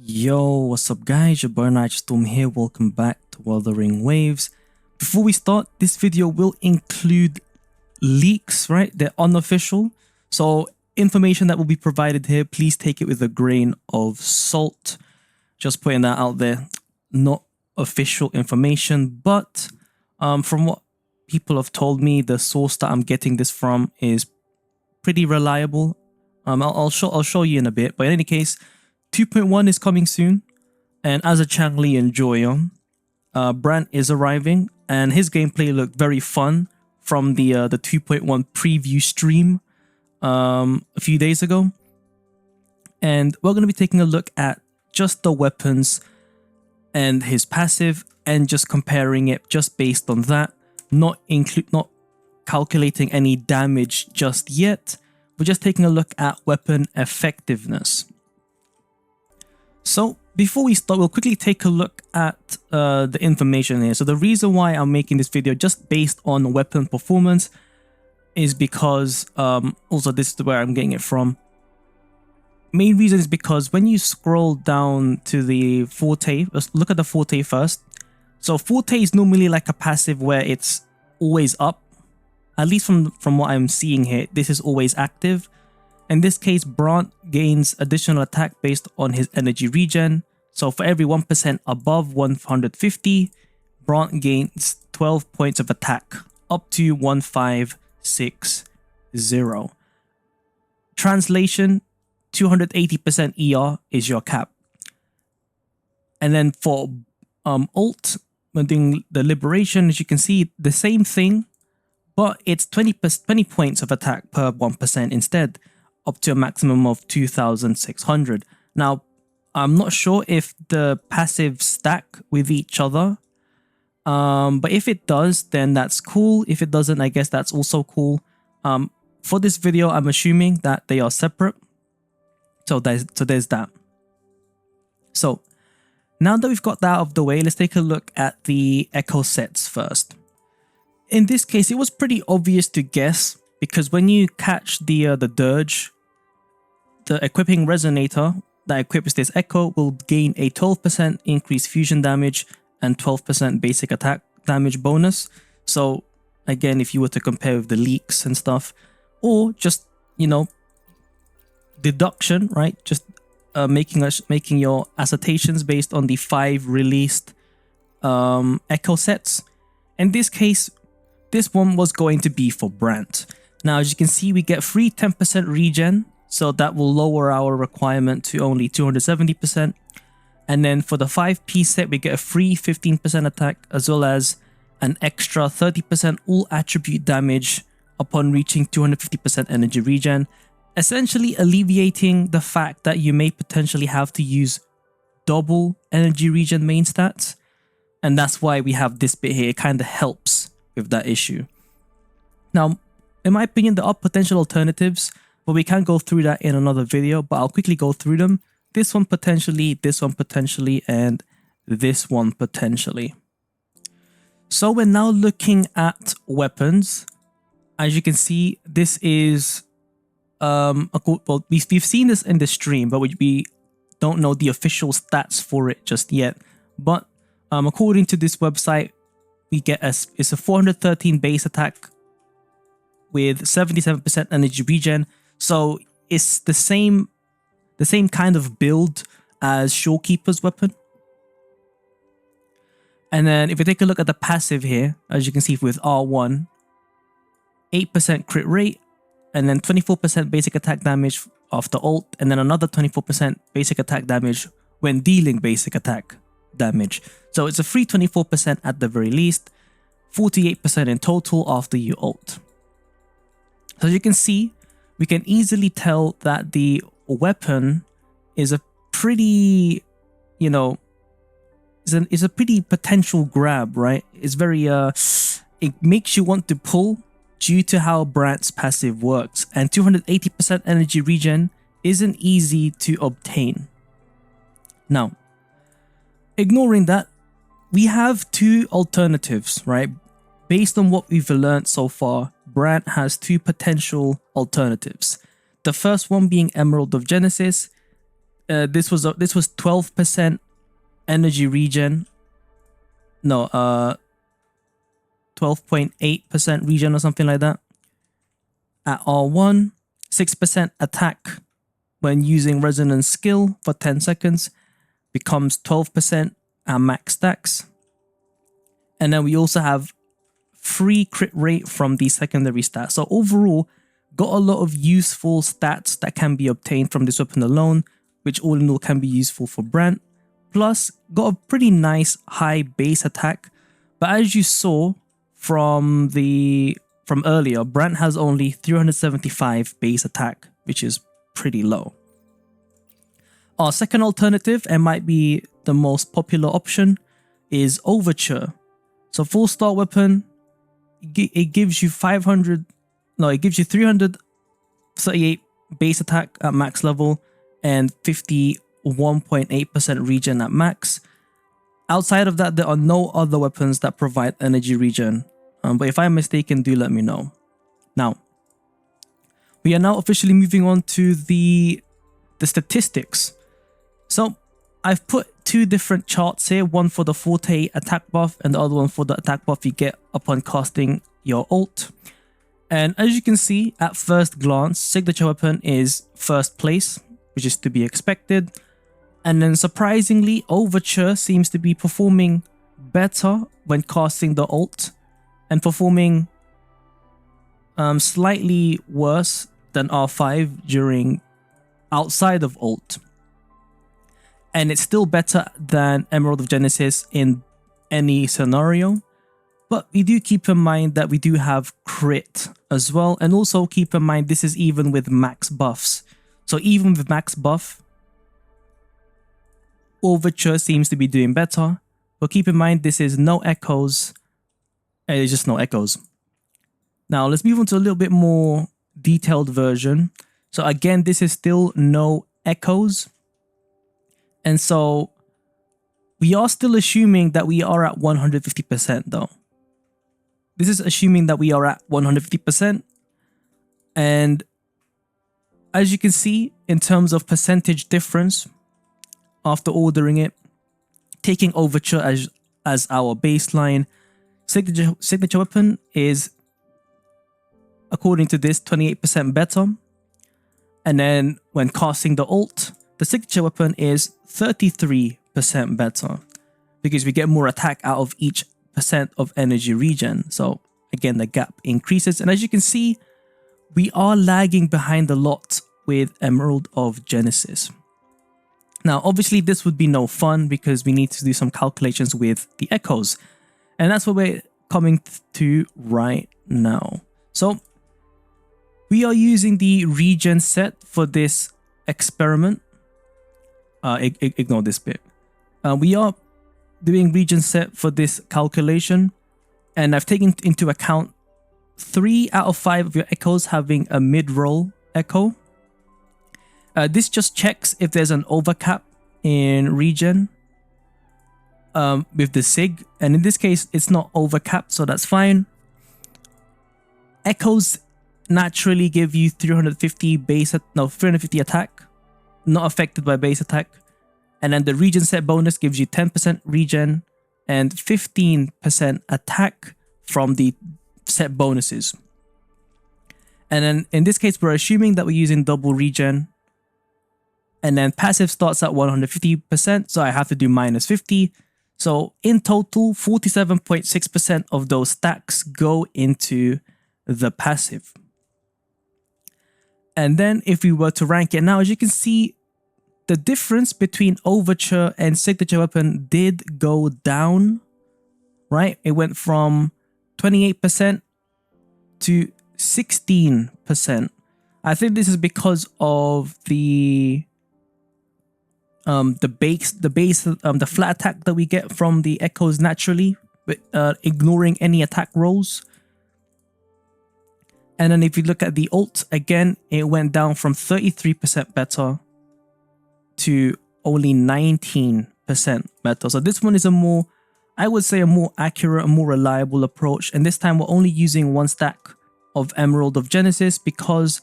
Yo, what's up guys, your boy Nitrostorm here, welcome back to Wuthering Waves. Before we start, this video will include leaks, right? They're unofficial, so information that will be provided here, please take it with a grain of salt. Just putting that out there, not official information, but from what people have told me, the source that I'm getting this from is pretty reliable. I'll show you in a bit, but in any case, 2.1 is coming soon, and as a Changli enjoyer, Brant is arriving, and his gameplay looked very fun from the 2.1 preview stream a few days ago. And we're going to be taking a look at just the weapons and his passive, and just comparing it just based on that, not calculating any damage just yet. We're just taking a look at weapon effectiveness. So before we start, we'll quickly take a look at the information here. So the reason why I'm making this video just based on weapon performance is because, also this is where I'm getting it from. Main reason is because when you scroll down to the Forte, let's look at the Forte first. So Forte is normally like a passive where it's always up. At least from what I'm seeing here, this is always active. In this case, Brant gains additional attack based on his energy regen. So for every 1% above 150, Brant gains 12 points of attack, up to 1560. Translation, 280% ER is your cap. And then for ult, when doing the liberation, as you can see, the same thing, but it's 20 points of attack per 1% instead, up to a maximum of 2,600. Now, I'm not sure if the passives stack with each other, but if it does, then that's cool. If it doesn't, I guess that's also cool. For this video, I'm assuming that they are separate. So there's that. So now that we've got that out of the way, let's take a look at the echo sets first. In this case, it was pretty obvious to guess, because when you catch the Dirge, the equipping resonator that equips this echo will gain a 12% increased fusion damage and 12% basic attack damage bonus. So again, if you were to compare with the leaks and stuff, or just, you know, deduction, right? Just making your assertions based on the 5 released echo sets. In this case, this one was going to be for Brant. Now, as you can see, we get free 10% regen, so that will lower our requirement to only 270%. And then for the 5-piece set, we get a free 15% attack, as well as an extra 30% all attribute damage upon reaching 250% energy regen, essentially alleviating the fact that you may potentially have to use double energy regen main stats. And that's why we have this bit here. It kind of helps with that issue. Now, in my opinion, there are potential alternatives, but we can go through that in another video, but I'll quickly go through them. This one potentially, and this one potentially. So we're now looking at weapons. As you can see, this is, well, we've seen this in the stream, but we don't know the official stats for it just yet. But according to this website, we get it's a 413 base attack with 77% energy regen. So it's the same kind of build as Shorekeeper's weapon. And then if we take a look at the passive here, as you can see with R1, 8% crit rate, and then 24% basic attack damage after ult, and then another 24% basic attack damage when dealing basic attack damage. So it's a free 24% at the very least, 48% in total after you ult. So as you can see, we can easily tell that the weapon is a pretty, you know, is a pretty potential grab, right? It's very, it makes you want to pull due to how Brant's passive works. And 280% energy regen isn't easy to obtain. Now, ignoring that, we have 2 alternatives, right? Based on what we've learned so far, Brant has 2 potential alternatives. The first one being Emerald of Genesis, this was 12% energy regen. No, 12.8% regen or something like that. At R1, 6% attack when using resonance skill for 10 seconds becomes 12% at max stacks. And then we also have free crit rate from the secondary stats. So overall, got a lot of useful stats that can be obtained from this weapon alone, which all in all can be useful for Brant. Plus, got a pretty nice high base attack. But as you saw from earlier, Brant has only 375 base attack, which is pretty low. Our second alternative, and might be the most popular option, is Overture. So full start weapon, it gives you 338 base attack at max level and 51.8% regen at max. Outside of that, there are no other weapons that provide energy regen. But if I'm mistaken, do let me know. Now, we are now officially moving on to the statistics. So I've put two different charts here, one for the Forte attack buff and the other one for the attack buff you get upon casting your ult. And as you can see, at first glance, signature weapon is first place, which is to be expected. And then surprisingly, Overture seems to be performing better when casting the ult and performing slightly worse than R5 during outside of ult. And it's still better than Emerald of Genesis in any scenario. But we do keep in mind that we do have crit as well. And also keep in mind this is even with max buffs. So even with max buff, Overture seems to be doing better. But keep in mind this is no echoes. It's just no echoes. Now let's move on to a little bit more detailed version. So again, this is still no echoes. And so we are still assuming that we are at 150% though. This is assuming that we are at 150%. And as you can see, in terms of percentage difference, after ordering it, taking Overture as our baseline, signature weapon is, according to this, 28% better. And then when casting the ult, the signature weapon is 33% better because we get more attack out of each percent of energy regen. So again, the gap increases. And as you can see, we are lagging behind a lot with Emerald of Genesis. Now, obviously, this would be no fun because we need to do some calculations with the echoes. And that's what we're coming to right now. So we are using the regen set for this experiment. Ignore this bit. We are doing regen set for this calculation, and I've taken into account 3 out of 5 of your echoes having a mid-roll echo. This just checks if there's an overcap in regen with the sig, and in this case it's not overcapped, so that's fine. Echoes naturally give you 350 attack, not affected by base attack. And then the regen set bonus gives you 10% regen and 15% attack from the set bonuses. And then in this case, we're assuming that we're using double regen. And then passive starts at 150%, so I have to do minus 50. So in total, 47.6% of those stacks go into the passive. And then if we were to rank it now, as you can see, the difference between Overture and signature weapon did go down, right? It went from 28% to 16%. I think this is because of the flat attack that we get from the echoes naturally, ignoring any attack rolls. And then if you look at the ult, again, it went down from 33% better to only 19% better. So this one is I would say a more accurate, a more reliable approach. And this time we're only using 1 stack of Emerald of Genesis because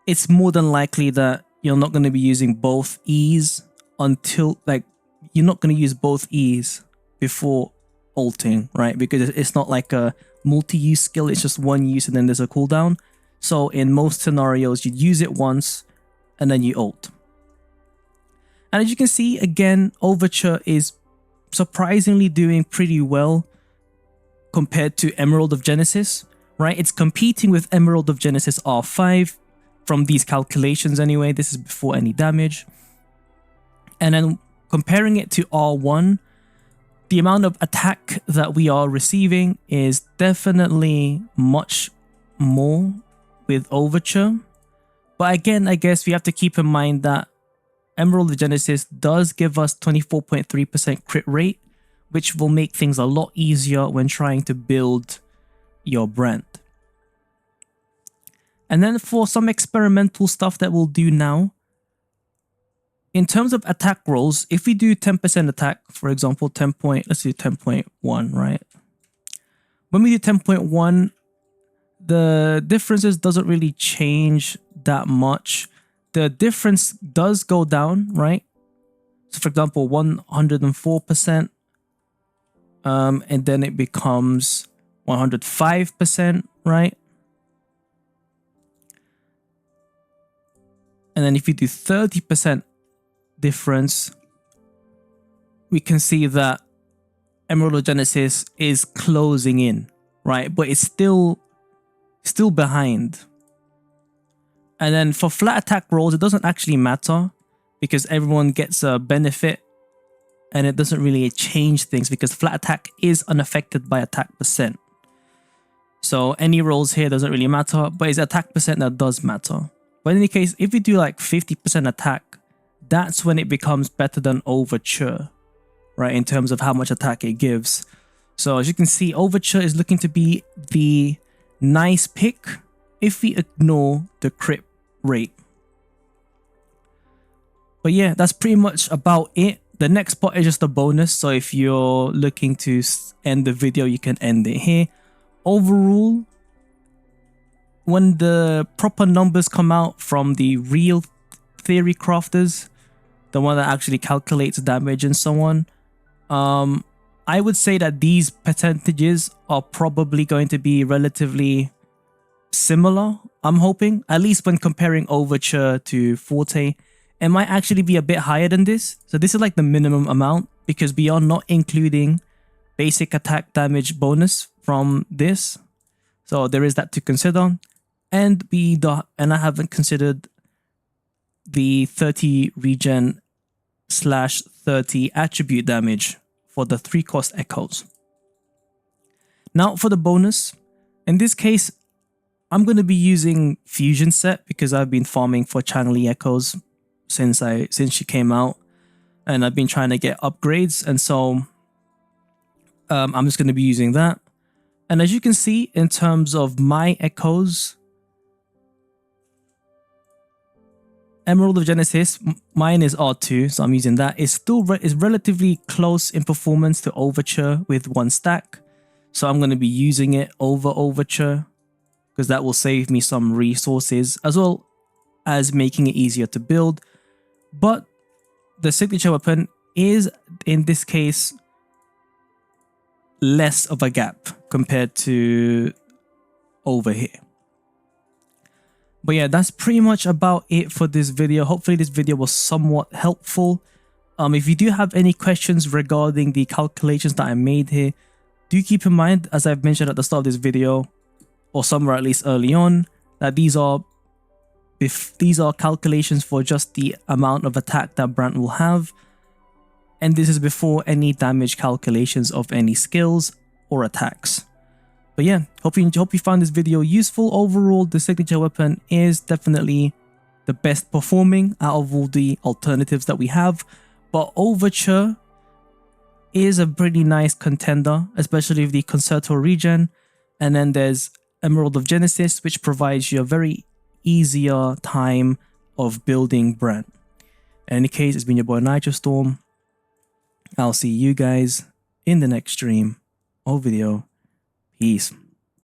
it's more than likely that you're not going to be using both E's until, like, you're not going to use both E's before ulting, right? Because it's not like a multi-use skill, it's just one use and then there's a cooldown. So in most scenarios, you'd use it once and then you ult. And as you can see, again, Overture is surprisingly doing pretty well compared to Emerald of Genesis, right? It's competing with Emerald of Genesis R5 from these calculations anyway. This is before any damage. And then comparing it to R1, the amount of attack that we are receiving is definitely much more with Overture. But again, I guess we have to keep in mind that Emerald of Genesis does give us 24.3% crit rate, which will make things a lot easier when trying to build your Brant. And then for some experimental stuff that we'll do now, in terms of attack rolls, if we do 10% attack, for example, let's do 10.1, right? When we do 10.1, the differences doesn't really change that much. The difference does go down, right? So for example, 104%, and then it becomes 105%, right? And then if you do 30% difference, we can see that Emerald of Genesis is closing in, right? But it's still behind. And then for flat attack rolls, it doesn't actually matter because everyone gets a benefit and it doesn't really change things because flat attack is unaffected by attack percent. So any rolls here doesn't really matter, but it's attack percent that does matter. But in any case, if we do like 50% attack, that's when it becomes better than Overture, right? In terms of how much attack it gives. So as you can see, Overture is looking to be the nice pick if we ignore the crit rate. But yeah, that's pretty much about it. The next part is just a bonus, so if you're looking to end the video, you can end it here. Overall, when the proper numbers come out from the real theory crafters, the one that actually calculates damage and so on, I would say that these percentages are probably going to be relatively similar, I'm hoping, at least when comparing Overture to Forte. It might actually be a bit higher than this. So this is like the minimum amount because we are not including basic attack damage bonus from this. So there is that to consider. And I haven't considered the 30 regen / 30 attribute damage for the 3-cost echoes. Now for the bonus, in this case, I'm going to be using Fusion Set because I've been farming for Channeling Echoes since she came out, and I've been trying to get upgrades, and so I'm just going to be using that. And as you can see, in terms of my echoes, Emerald of Genesis, mine is R2, so I'm using that. It's relatively close in performance to Overture with 1 stack, so I'm going to be using it over Overture because that will save me some resources as well as making it easier to build. But the signature weapon is, in this case, less of a gap compared to over here. But yeah, that's pretty much about it for this video. Hopefully this video was somewhat helpful. If you do have any questions regarding the calculations that I made here, do keep in mind, as I've mentioned at the start of this video, or somewhere at least early on, that these are calculations for just the amount of attack that Brant will have, and this is before any damage calculations of any skills or attacks. But yeah, hope you found this video useful. Overall, the signature weapon is definitely the best performing out of all the alternatives that we have, but Overture is a pretty nice contender, especially with the Concerto Regen, and then there's Emerald of Genesis, which provides you a very easier time of building Brant. In any case, it's been your boy Nitrostorm. I'll see you guys in the next stream or video. Peace.